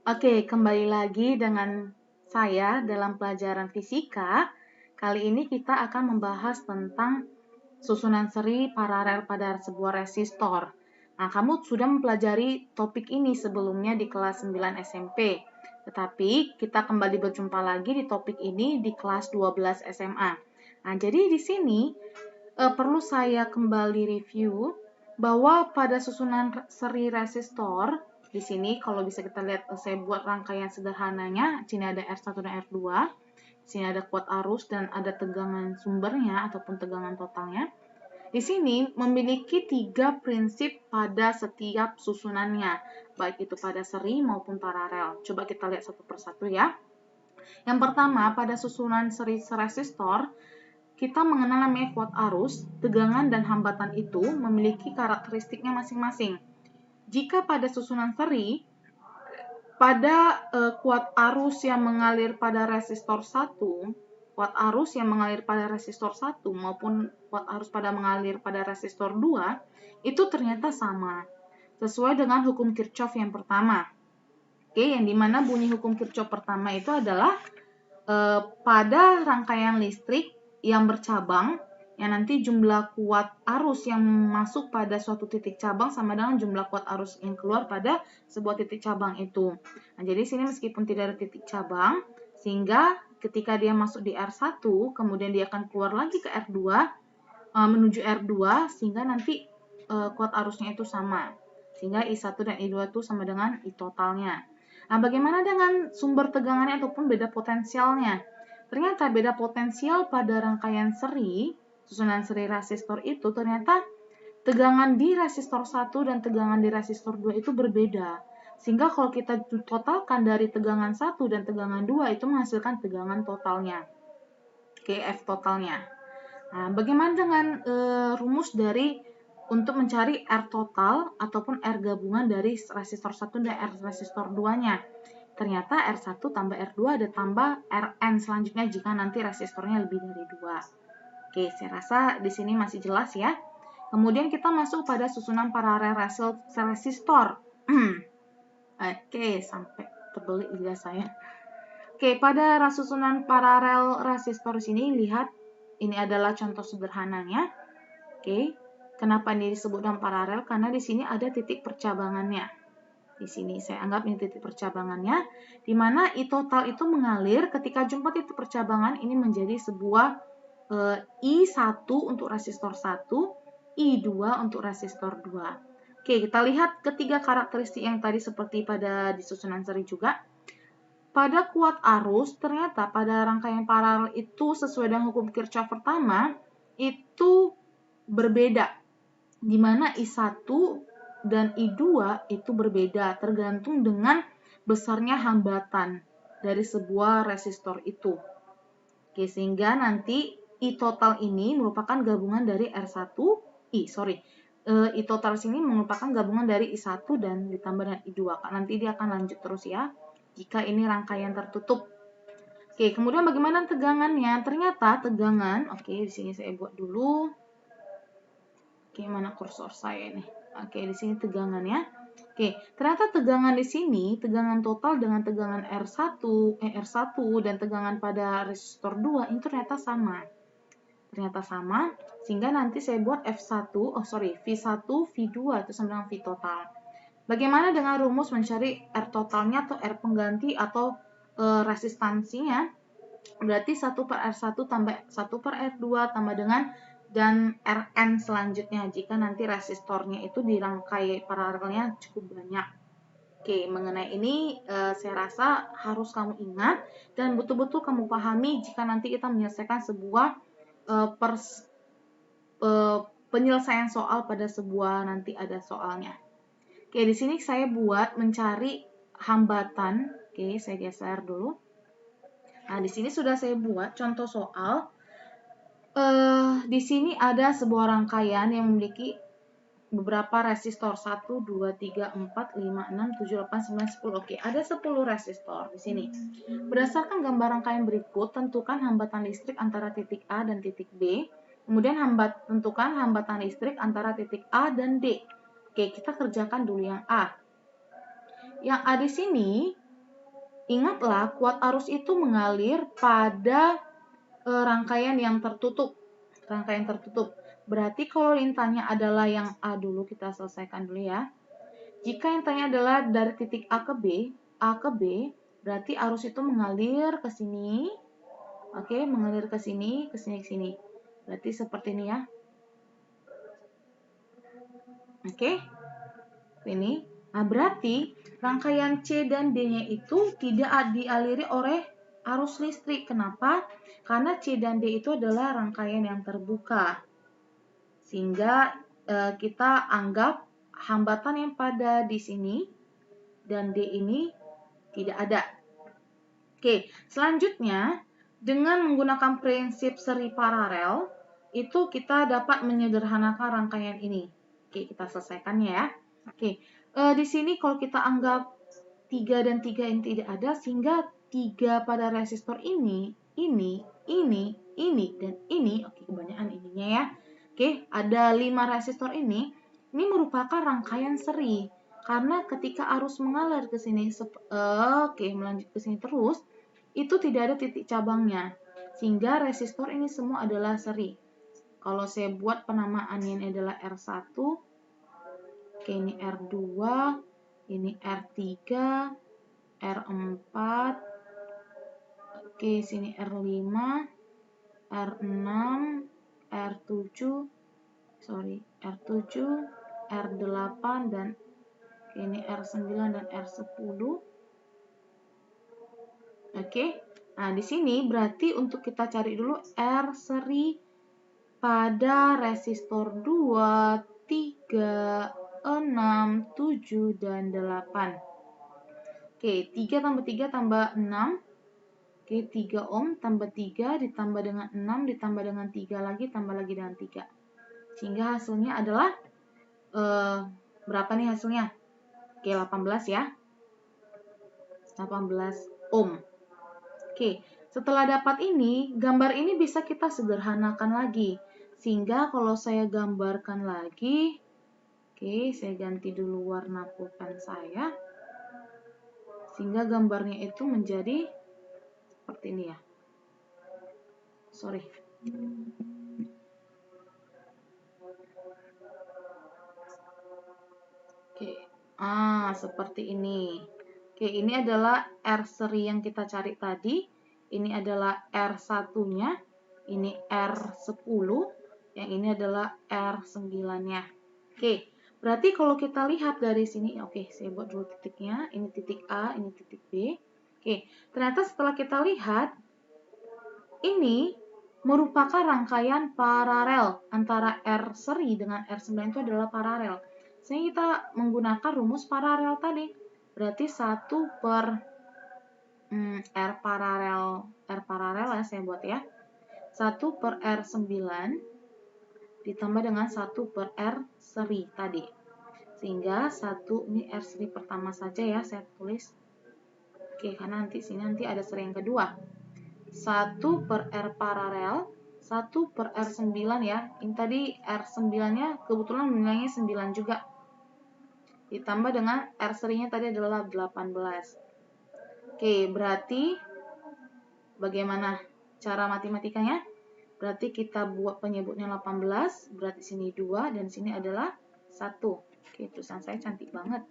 Oke, kembali lagi dengan saya dalam pelajaran fisika. Kali ini kita akan membahas tentang susunan seri paralel pada sebuah resistor. Nah, kamu sudah mempelajari topik ini sebelumnya di kelas 9 SMP. Tetapi kita kembali berjumpa lagi di topik ini di kelas 12 SMA. Nah, jadi di sini perlu saya kembali review bahwa pada susunan seri resistor di sini kalau bisa kita lihat saya buat rangkaian sederhananya. Di sini ada R1 dan R2. Di sini ada kuat arus dan ada tegangan sumbernya ataupun tegangan totalnya. Di sini memiliki 3 prinsip pada setiap susunannya, baik itu pada seri maupun paralel. Coba kita lihat satu persatu ya. Yang pertama, pada susunan seri resistor, kita mengenal namanya kuat arus, tegangan dan hambatan itu memiliki karakteristiknya masing-masing. Jika pada susunan seri, pada kuat arus yang mengalir pada resistor 1, kuat arus yang mengalir pada resistor 1 maupun kuat arus pada mengalir pada resistor 2, itu ternyata sama. Sesuai dengan hukum Kirchhoff yang pertama. Oke, yang dimana bunyi hukum Kirchhoff pertama itu adalah pada rangkaian listrik yang bercabang, yang nanti jumlah kuat arus yang masuk pada suatu titik cabang sama dengan jumlah kuat arus yang keluar pada sebuah titik cabang itu. Nah, jadi sini meskipun tidak ada titik cabang, sehingga ketika dia masuk di R1, kemudian dia akan keluar lagi ke R2, menuju R2, sehingga nanti kuat arusnya itu sama. Sehingga I1 dan I2 itu sama dengan I totalnya. Nah, bagaimana dengan sumber tegangannya ataupun beda potensialnya? Ternyata beda potensial pada rangkaian seri, susunan seri resistor itu ternyata tegangan di resistor 1 dan tegangan di resistor 2 itu berbeda. Sehingga kalau kita totalkan dari tegangan 1 dan tegangan 2 itu menghasilkan tegangan totalnya. Oke, F totalnya. Nah, bagaimana dengan rumus dari untuk mencari R total ataupun R gabungan dari resistor 1 dan R resistor 2-nya? Ternyata R1 tambah R2 ada tambah Rn selanjutnya jika nanti resistornya lebih dari 2. Oke, saya rasa di sini masih jelas ya. Kemudian kita masuk pada susunan paralel resistor. Oke, sampai terbelit lidah saya. Oke, pada susunan paralel resistor sini lihat ini adalah contoh sederhananya. Oke, kenapa ini disebut dengan paralel? Karena di sini ada titik percabangannya. Di sini saya anggap ini titik percabangannya, di mana I total itu mengalir ketika jumpa titik percabangan ini menjadi sebuah I1 untuk resistor 1, I2 untuk resistor 2. Oke, kita lihat ketiga karakteristik yang tadi seperti pada di susunan seri juga. Pada kuat arus, ternyata pada rangkaian paralel itu sesuai dengan hukum Kirchhoff pertama, itu berbeda. Di mana I1 dan I2 itu berbeda tergantung dengan besarnya hambatan dari sebuah resistor itu. Oke, sehingga nanti I total ini merupakan gabungan dari R1, I total sini merupakan gabungan dari I1 dan ditambah dengan I2. Nanti dia akan lanjut terus ya, jika ini rangkaian tertutup. Oke, kemudian bagaimana tegangannya? Ternyata tegangan, oke di sini saya buat dulu. Oke, mana kursor saya nih? Oke, di sini tegangannya. Oke, ternyata tegangan di sini, tegangan total dengan tegangan R1 dan tegangan pada resistor 2 ini ternyata sama. Ternyata sama, sehingga nanti saya buat V1, V2 itu sama dengan V total. Bagaimana dengan rumus mencari R totalnya atau R pengganti atau resistansinya? Berarti 1 per R1 tambah 1 per R2 tambah dengan dan Rn selanjutnya jika nanti resistornya itu di rangkai paralelnya cukup banyak. Oke, mengenai ini saya rasa harus kamu ingat dan betul-betul kamu pahami jika nanti kita menyelesaikan sebuah penyelesaian soal pada sebuah nanti ada soalnya. Oke, di sini saya buat mencari hambatan. Oke, saya geser dulu. Nah, di sini sudah saya buat contoh soal. Di sini ada sebuah rangkaian yang memiliki beberapa resistor 1, 2, 3, 4, 5, 6, 7, 8, 9, 10. Oke, ada 10 resistor di sini. Berdasarkan gambar rangkaian berikut, tentukan hambatan listrik antara titik A dan titik B. Kemudian tentukan hambatan listrik antara titik A dan D. Oke, kita kerjakan dulu yang A. Yang A di sini Ingatlah, kuat arus itu mengalir pada rangkaian yang tertutup. Rangkaian tertutup. Berarti kalau lintahnya adalah yang A dulu, kita selesaikan dulu ya. Jika lintahnya adalah dari titik A ke B, berarti arus itu mengalir ke sini. Oke, mengalir ke sini, ke sini, ke sini. Berarti seperti ini ya. Oke. Ini. Nah, berarti rangkaian C dan D-nya itu tidak dialiri oleh arus listrik. Kenapa? Karena C dan D itu adalah rangkaian yang terbuka. Sehingga kita anggap hambatan yang pada di sini dan D ini tidak ada. Oke, selanjutnya dengan menggunakan prinsip seri paralel itu kita dapat menyederhanakan rangkaian ini. Oke, kita selesaikannya ya. Oke, di sini kalau kita anggap 3 dan 3 ini tidak ada, sehingga 3 pada resistor ini, dan ini, oke kebanyakan ininya ya. Oke, ada 5 resistor ini merupakan rangkaian seri. Karena ketika arus mengalir ke sini, melanjut ke sini terus, itu tidak ada titik cabangnya. Sehingga resistor ini semua adalah seri. Kalau saya buat penamaannya ini adalah R1, oke ini R2, ini R3, R4, oke sini R5, R6, R7, R7, R8, dan ini R9 dan R10. Oke, nah di sini berarti untuk kita cari dulu R seri pada resistor 2, 3, 6, 7, dan 8. Oke, 3 tambah 3 tambah 6. Oke, 3 ohm tambah 3 ditambah dengan 6 ditambah dengan 3 lagi tambah lagi dengan 3. Sehingga hasilnya adalah berapa nih hasilnya? Oke, 18 ya. 18 ohm. Oke, setelah dapat ini, gambar ini bisa kita sederhanakan lagi. Sehingga kalau saya gambarkan lagi, oke, saya ganti dulu warna pulpen saya. Sehingga gambarnya itu menjadi seperti ini ya. Sorry. Oke, seperti ini. Oke, ini adalah R seri yang kita cari tadi. Ini adalah R1-nya. Ini R10. Yang ini adalah R9-nya. Oke, berarti kalau kita lihat dari sini, oke, saya buat dulu titiknya. Ini titik A, ini titik B. Oke, ternyata setelah kita lihat, ini merupakan rangkaian paralel antara R seri dengan R9 itu adalah paralel. Sehingga kita menggunakan rumus paralel tadi. Berarti 1 per R paralel ya saya buat ya. 1 per R9 ditambah dengan 1 per R seri tadi. Sehingga 1 ini R seri pertama saja ya saya tulis. Oke, karena nanti ada seri yang kedua. 1 per R paralel, 1 per R9 ya. Ini tadi R9-nya kebetulan nilainya 9 juga. Ditambah dengan R serinya tadi adalah 18. Oke, berarti bagaimana cara matematikanya? Berarti kita buat penyebutnya 18, berarti sini 2 dan sini adalah 1. Oke, tulisan saya cantik banget.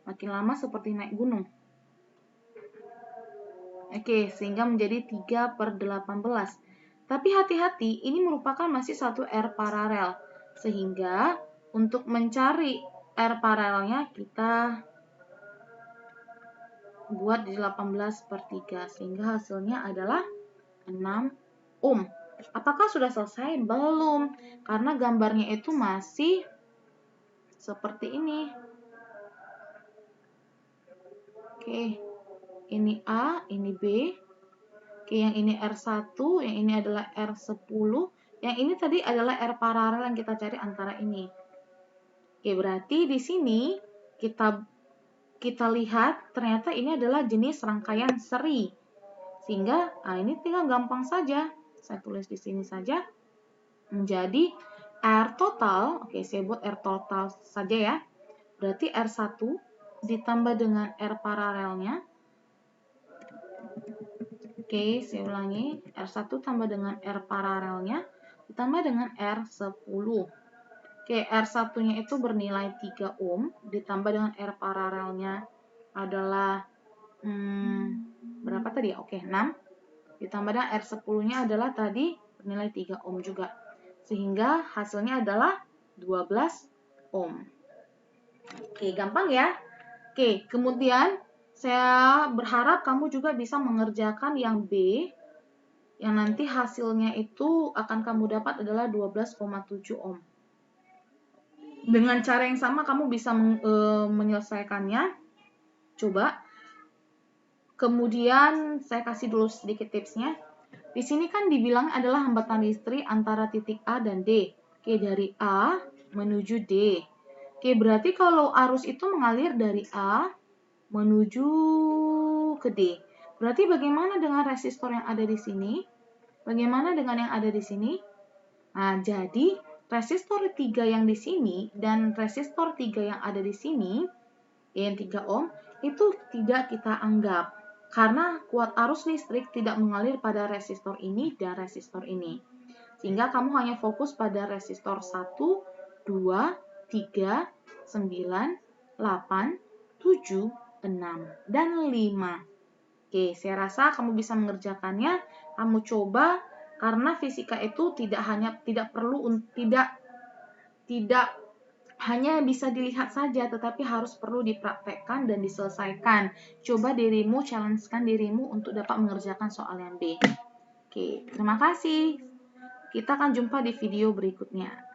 Makin lama seperti naik gunung. Oke, sehingga menjadi 3 per 18. Tapi hati-hati, ini merupakan masih satu R paralel. Sehingga untuk mencari R paralelnya kita buat di 18 per 3. Sehingga hasilnya adalah 6 ohm. Apakah sudah selesai? Belum. Karena gambarnya itu masih seperti ini. Oke. Ini A, ini B. Oke, yang ini R1, yang ini adalah R10. Yang ini tadi adalah R paralel yang kita cari antara ini. Oke, berarti di sini kita lihat ternyata ini adalah jenis rangkaian seri. Sehingga ini tinggal gampang saja. Saya tulis di sini saja. Menjadi R total, oke saya buat R total saja ya. Berarti R1 ditambah dengan R paralelnya Oke, saya ulangi. R1 tambah dengan R paralelnya ditambah dengan R10. Oke, R1-nya itu bernilai 3 ohm, ditambah dengan R paralelnya adalah berapa tadi ya? Oke, 6. Ditambah dengan R10-nya adalah tadi bernilai 3 ohm juga. Sehingga hasilnya adalah 12 ohm. Oke, gampang ya? Oke, kemudian saya berharap kamu juga bisa mengerjakan yang B, yang nanti hasilnya itu akan kamu dapat adalah 12,7 ohm. Dengan cara yang sama kamu bisa menyelesaikannya. Coba. Kemudian saya kasih dulu sedikit tipsnya. Di sini kan dibilang adalah hambatan listrik antara titik A dan D. Oke, dari A menuju D. Oke, berarti kalau arus itu mengalir dari A menuju ke D. Berarti bagaimana dengan resistor yang ada di sini? Bagaimana dengan yang ada di sini? Nah, jadi resistor 3 yang di sini dan resistor 3 yang ada di sini, yang 3 ohm, itu tidak kita anggap. Karena kuat arus listrik tidak mengalir pada resistor ini dan resistor ini. Sehingga kamu hanya fokus pada resistor 1, 2, 3, 9, 8, 7, 6, dan 5. Oke, saya rasa kamu bisa mengerjakannya. Kamu coba, karena fisika itu tidak hanya bisa dilihat saja, tetapi harus perlu dipraktekkan dan diselesaikan. Coba dirimu, challenge-kan dirimu untuk dapat mengerjakan soal yang B. Oke, terima kasih. Kita akan jumpa di video berikutnya.